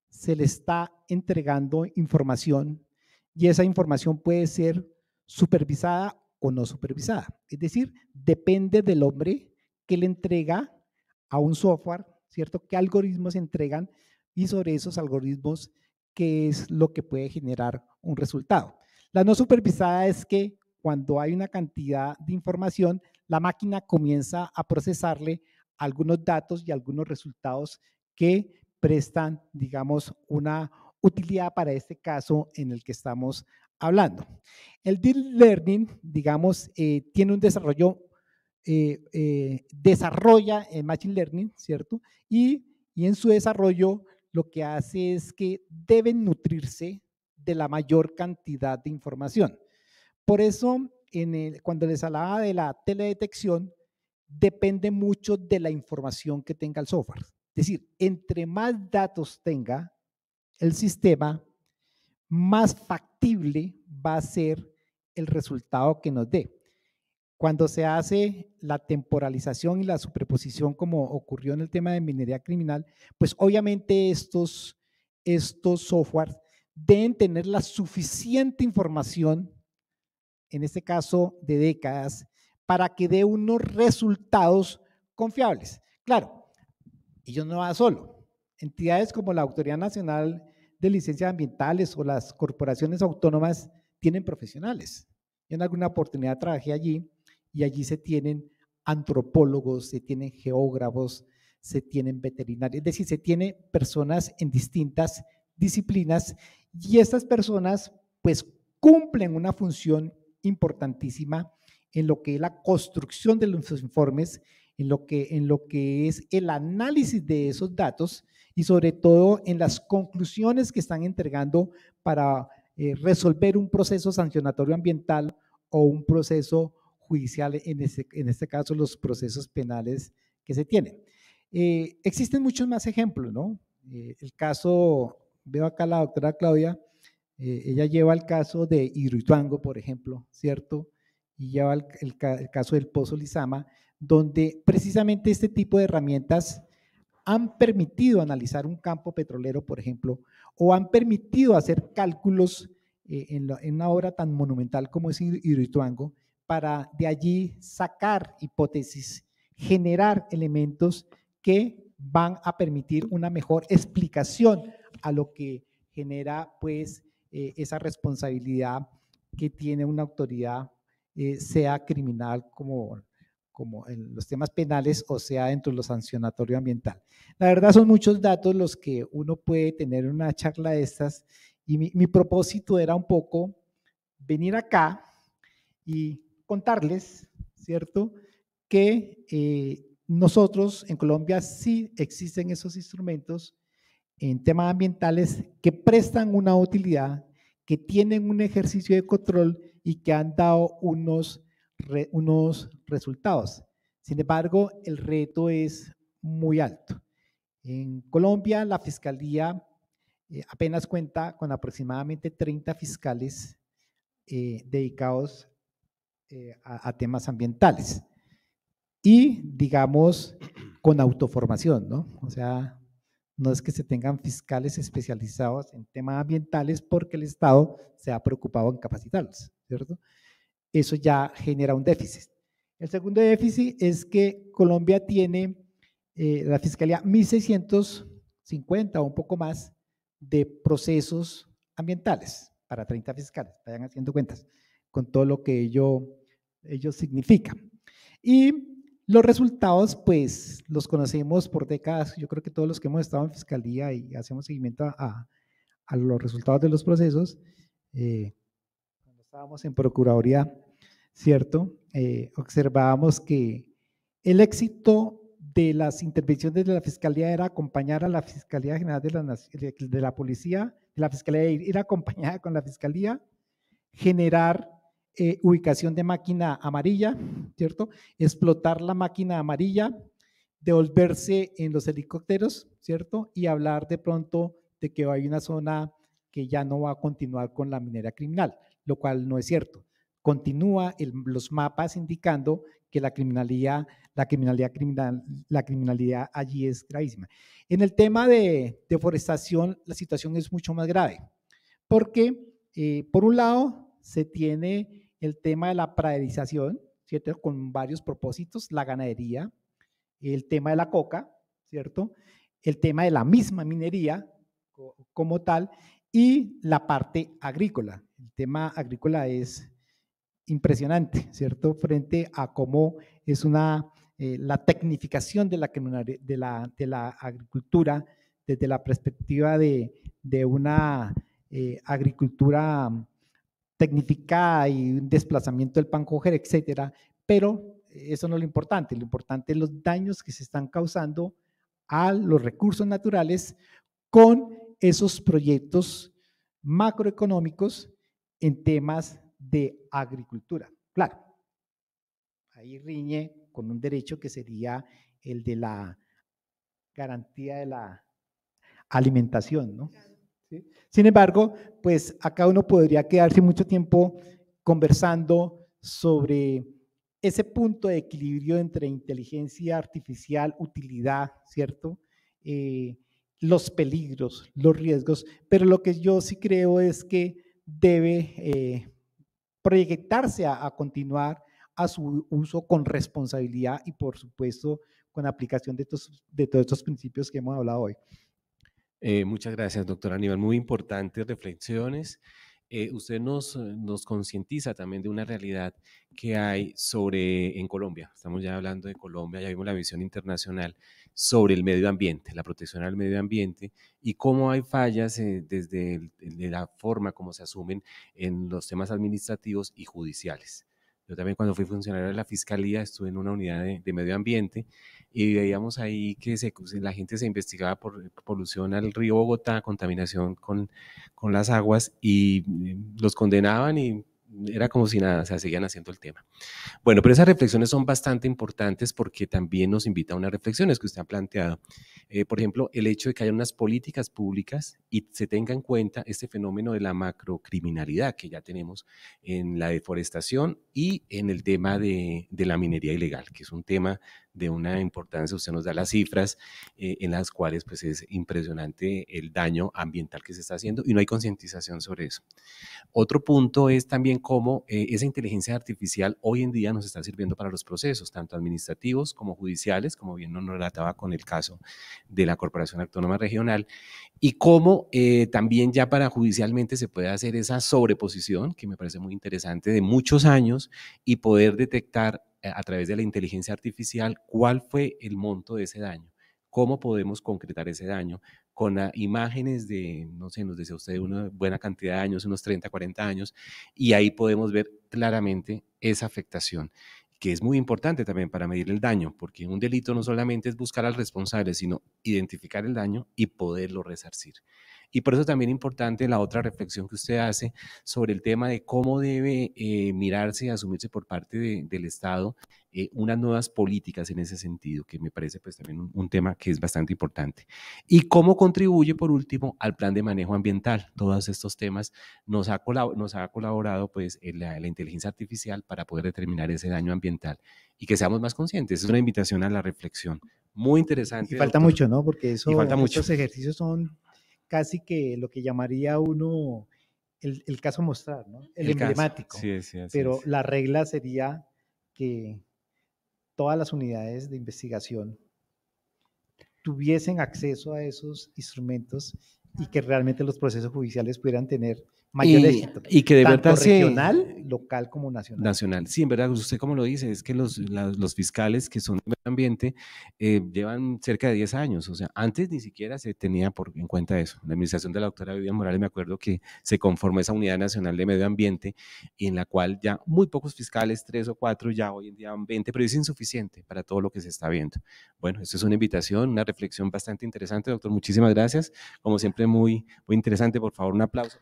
se le está entregando información, y esa información puede ser supervisada o no supervisada. Es decir, depende del hombre que le entrega a un software, ¿cierto? ¿Qué algoritmos se entregan? Y sobre esos algoritmos, ¿qué es lo que puede generar un resultado? La no supervisada es que cuando hay una cantidad de información, la máquina comienza a procesarle algunos datos y algunos resultados que prestan, digamos, una utilidad para este caso en el que estamos hablando. El Deep Learning, digamos, tiene un desarrollo, desarrolla el Machine Learning, ¿cierto? Y en su desarrollo lo que hace es que deben nutrirse de la mayor cantidad de información. Por eso, cuando les hablaba de la teledetección, depende mucho de la información que tenga el software. Es decir, entre más datos tenga el sistema, más factible va a ser el resultado que nos dé. Cuando se hace la temporalización y la superposición, como ocurrió en el tema de minería criminal, pues obviamente estos softwares deben tener la suficiente información, en este caso de décadas, para que dé unos resultados confiables. Claro, ellos no van solo. Entidades como la Autoridad Nacional de Licencias Ambientales o las corporaciones autónomas tienen profesionales. Yo en alguna oportunidad trabajé allí, y allí se tienen antropólogos, se tienen geógrafos, se tienen veterinarios, es decir, se tienen personas en distintas disciplinas, y estas personas pues cumplen una función importantísima en lo que es la construcción de los informes, en lo que es el análisis de esos datos, y sobre todo en las conclusiones que están entregando para resolver un proceso sancionatorio ambiental o un proceso judicial, en este caso los procesos penales que se tienen. Existen muchos más ejemplos, ¿no? El caso, veo acá a la doctora Claudia, ella lleva el caso de Hidroituango, por ejemplo, ¿cierto? Y lleva el caso del Pozo Lizama, donde precisamente este tipo de herramientas han permitido analizar un campo petrolero, por ejemplo, o han permitido hacer cálculos en una obra tan monumental como es Hidroituango, para de allí sacar hipótesis, generar elementos que van a permitir una mejor explicación a lo que genera pues esa responsabilidad que tiene una autoridad, sea criminal como en los temas penales o sea dentro de lo sancionatorio ambiental. La verdad son muchos datos los que uno puede tener en una charla de estas, y mi propósito era un poco venir acá y contarles, ¿cierto?, que nosotros en Colombia sí existen esos instrumentos en temas ambientales que prestan una utilidad, que tienen un ejercicio de control y que han dado unos resultados. Sin embargo, el reto es muy alto. En Colombia, la Fiscalía apenas cuenta con aproximadamente 30 fiscales dedicados a temas ambientales y, digamos, con autoformación, ¿no? O sea, no es que se tengan fiscales especializados en temas ambientales porque el Estado se ha preocupado en capacitarlos, ¿cierto? Eso ya genera un déficit. El segundo déficit es que Colombia tiene la Fiscalía 1.650 o un poco más de procesos ambientales para 30 fiscales, vayan haciendo cuentas, con todo lo que ello significa. Y los resultados, pues, los conocemos por décadas. Yo creo que todos los que hemos estado en Fiscalía y hacemos seguimiento a los resultados de los procesos, cuando estábamos en Procuraduría, ¿cierto? Observábamos que el éxito de las intervenciones de la Fiscalía era acompañar a la Fiscalía General de la Policía, de la Fiscalía, ir acompañada con la Fiscalía, generar ubicación de máquina amarilla, ¿cierto? Explotar la máquina amarilla, devolverse en los helicópteros, ¿cierto? Y hablar de pronto de que hay una zona que ya no va a continuar con la minería criminal, lo cual no es cierto. Continúa los mapas indicando que la criminalidad allí es gravísima. En el tema de deforestación, la situación es mucho más grave, porque por un lado se tiene el tema de la praderización, ¿cierto?, con varios propósitos, la ganadería, el tema de la coca, ¿cierto?, el tema de la misma minería como tal, y la parte agrícola. El tema agrícola es impresionante, ¿cierto?, frente a cómo es la tecnificación de la agricultura desde la perspectiva de una agricultura tecnificada y un desplazamiento del pan coger, etcétera, pero eso no es lo importante es los daños que se están causando a los recursos naturales con esos proyectos macroeconómicos en temas de agricultura. Claro, ahí riñe con un derecho que sería el de la garantía de la alimentación, ¿no? ¿Sí? Sin embargo, pues acá uno podría quedarse mucho tiempo conversando sobre ese punto de equilibrio entre inteligencia artificial, utilidad, ¿cierto? Los peligros, los riesgos, pero lo que yo sí creo es que debe proyectarse a continuar a su uso con responsabilidad y, por supuesto, con aplicación de todos estos principios que hemos hablado hoy. Muchas gracias, doctor Aníbal. Muy importantes reflexiones. Usted nos concientiza también de una realidad que hay en Colombia. Estamos ya hablando de Colombia, ya vimos la visión internacional sobre el medio ambiente, la protección al medio ambiente y cómo hay fallas desde la forma como se asumen en los temas administrativos y judiciales. Yo también cuando fui funcionario de la Fiscalía estuve en una unidad de medio ambiente y veíamos ahí que la gente se investigaba por polución al río Bogotá, contaminación con las aguas y los condenaban y era como si nada, o sea, seguían haciendo el tema. Bueno, pero esas reflexiones son bastante importantes porque también nos invita a unas reflexiones que usted ha planteado. Por ejemplo, el hecho de que haya unas políticas públicas y se tenga en cuenta este fenómeno de la macrocriminalidad que ya tenemos en la deforestación y en el tema de la minería ilegal, que es un tema de una importancia, usted nos da las cifras en las cuales pues es impresionante el daño ambiental que se está haciendo y no hay concientización sobre eso. Otro punto es también cómo esa inteligencia artificial hoy en día nos está sirviendo para los procesos, tanto administrativos como judiciales, como bien nos relataba con el caso de la Corporación Autónoma Regional, y cómo también ya para judicialmente se puede hacer esa sobreposición, que me parece muy interesante, de muchos años, y poder detectar a través de la inteligencia artificial cuál fue el monto de ese daño, cómo podemos concretar ese daño con imágenes de, no sé, nos decía usted, una buena cantidad de años, unos 30, 40 años, y ahí podemos ver claramente esa afectación, que es muy importante también para medir el daño, porque un delito no solamente es buscar al responsable, sino identificar el daño y poderlo resarcir. Y por eso también es importante la otra reflexión que usted hace sobre el tema de cómo debe mirarse y asumirse por parte del Estado unas nuevas políticas en ese sentido, que me parece pues también un tema que es bastante importante. Y cómo contribuye, por último, al plan de manejo ambiental. Todos estos temas nos ha colaborado pues la inteligencia artificial para poder determinar ese daño ambiental y que seamos más conscientes. Es una invitación a la reflexión. Muy interesante. Y falta doctor. mucho, ¿no? Porque mucho. Esos ejercicios son casi que lo que llamaría uno el caso a mostrar, ¿no? El emblemático. Sí, sí, pero la regla sería que todas las unidades de investigación tuviesen acceso a esos instrumentos y que realmente los procesos judiciales pudieran tener mayor éxito. Y que de tanto verdad regional, local como nacional. Sí, en verdad, usted como lo dice, es que los fiscales que son de medio ambiente llevan cerca de 10 años, o sea, antes ni siquiera se tenía en cuenta eso. La administración de la doctora Vivian Morales, me acuerdo que se conformó esa Unidad Nacional de Medio Ambiente, en la cual ya muy pocos fiscales, 3 o 4, ya hoy en día van 20, pero es insuficiente para todo lo que se está viendo. Bueno, esto es una invitación, una reflexión bastante interesante, doctor, muchísimas gracias, como siempre muy interesante, por favor, un aplauso.